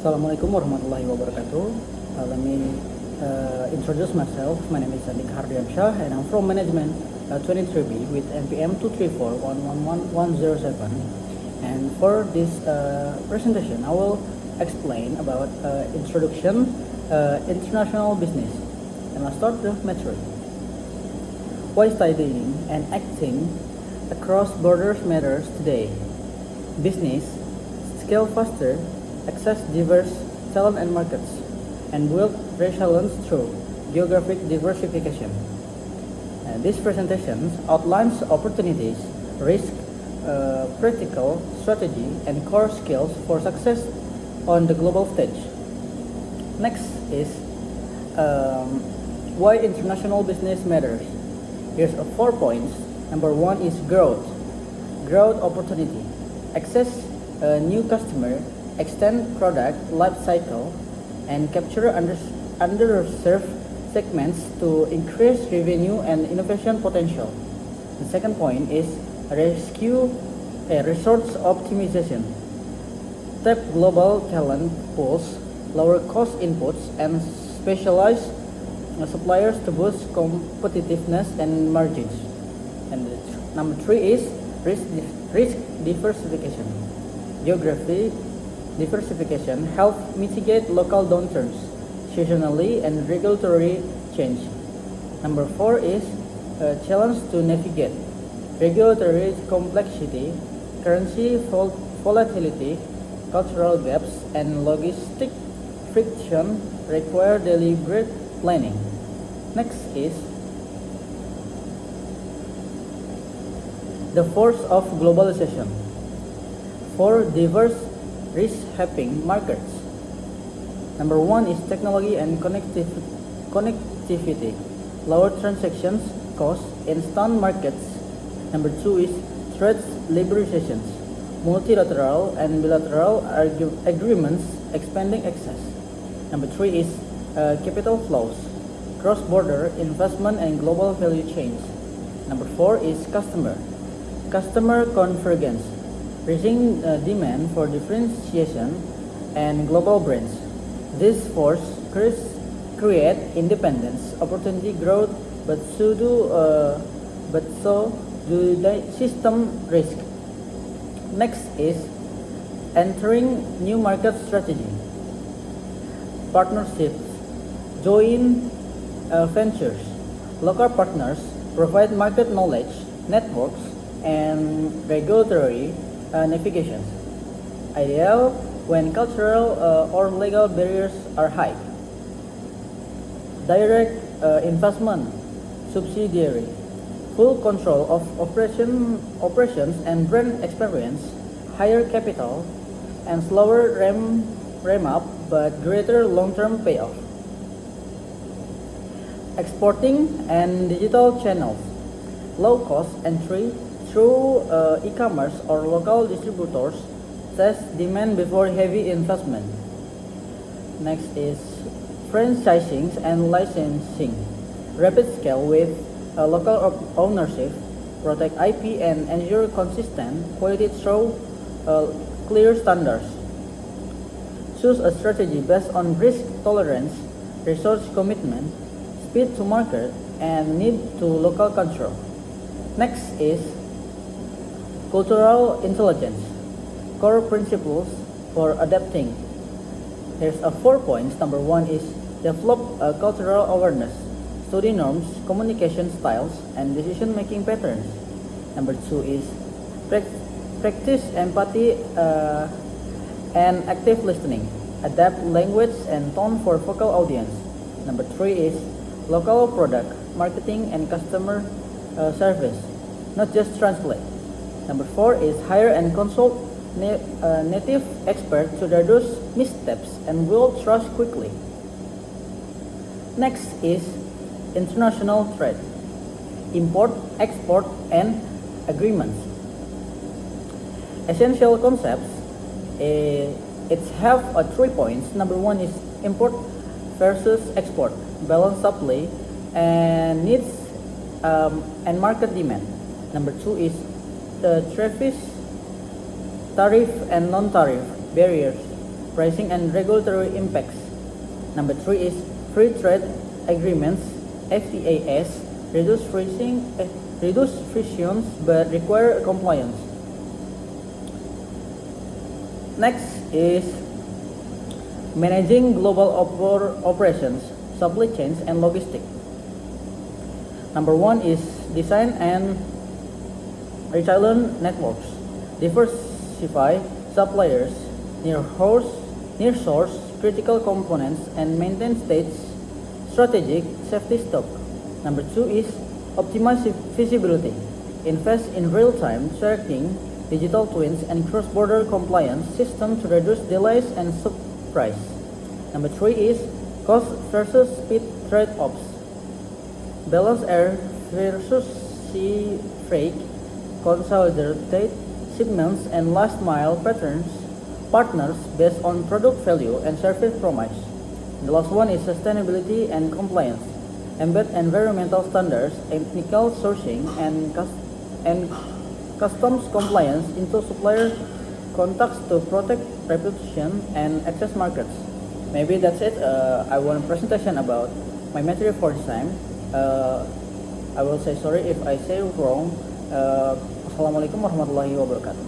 Assalamualaikum warahmatullahi wabarakatuh. Let me introduce myself. My name is Sandik Hardiansyah and I'm from Management 23B with NPM 234111107. And for this presentation, I will explain about introduction international business. And I'll start the metric. Why studying and acting across borders matters today? Business scale faster, access diverse talent and markets, and build resilience through geographic diversification. This presentation outlines opportunities, risk, practical strategy, and core skills for success on the global stage. Next is why international business matters. Here's 4 points. Number 1 is growth opportunity, access a new customer, extend product life cycle, and capture underserved segments to increase revenue and innovation potential. The second point is resource optimization. Tap global talent pools, lower cost inputs, and specialize suppliers to boost competitiveness and margins. And number 3 is risk diversification. Geography diversification helps mitigate local downturns, seasonally and regulatory change. Number 4 is challenge to navigate. Regulatory complexity, currency volatility, cultural gaps, and logistic friction require deliberate planning. Next is the force of globalization. For diverse reshaping markets. Number 1 is technology and connectivity, lower transactions costs, instant markets. Number 2 is trade liberalizations, multilateral and bilateral agreements expanding access. Number 3 is capital flows, cross-border investment and global value chains. Number 4 is customer convergence, raising demand for differentiation and global brands. This force create independence, opportunity growth, but so do the system risk. Next is entering new market strategy. Partnerships, joint ventures. Local partners provide market knowledge, networks, and regulatory navigations. Ideal when cultural or legal barriers are high. Direct investment, subsidiary, full control of operations and brand experience, higher capital, and slower ramp up but greater long-term payoff. Exporting and digital channels, low cost entry through e-commerce or local distributors, test demand before heavy investment. Next is franchising and licensing. Rapid scale with local ownership, protect IP and ensure consistent quality through clear standards. Choose a strategy based on risk tolerance, resource commitment, speed to market, and need to local control. Next is cultural intelligence, core principles for adapting. Here's 4 points. Number 1 is develop cultural awareness, study norms, communication styles, and decision-making patterns. Number 2 is practice empathy and active listening, adapt language and tone for focal audience. Number 3 is local product, marketing, and customer service, not just translate. Number 4 is hire and consult native experts to reduce missteps and build trust quickly. Next is international trade, import, export, and agreements. Essential concepts, it have 3 points. Number 1 is import versus export, balance supply and needs and market demand. Number 2 is tariff and non-tariff barriers, pricing and regulatory impacts. Number 3 is free trade agreements, FTAs, reduce frictions but require compliance. Next is managing global operations, supply chains, and logistics. Number 1 is design and resilient networks. Diversify suppliers, near source critical components, and maintain states strategic safety stock. Number 2 is optimize visibility. Invest in real-time tracking, digital twins, and cross-border compliance systems to reduce delays and surprise. Number 3 is cost versus speed trade-offs. Balance air versus sea freight, consolidate shipments and last mile partners based on product value and service promise. The last one is sustainability and compliance. Embed environmental standards, ethical sourcing, and customs compliance into supplier contacts to protect reputation and access markets. Maybe that's it. I want a presentation about my material for this time. I will say sorry if I say wrong. Assalamualaikum warahmatullahi wabarakatuh.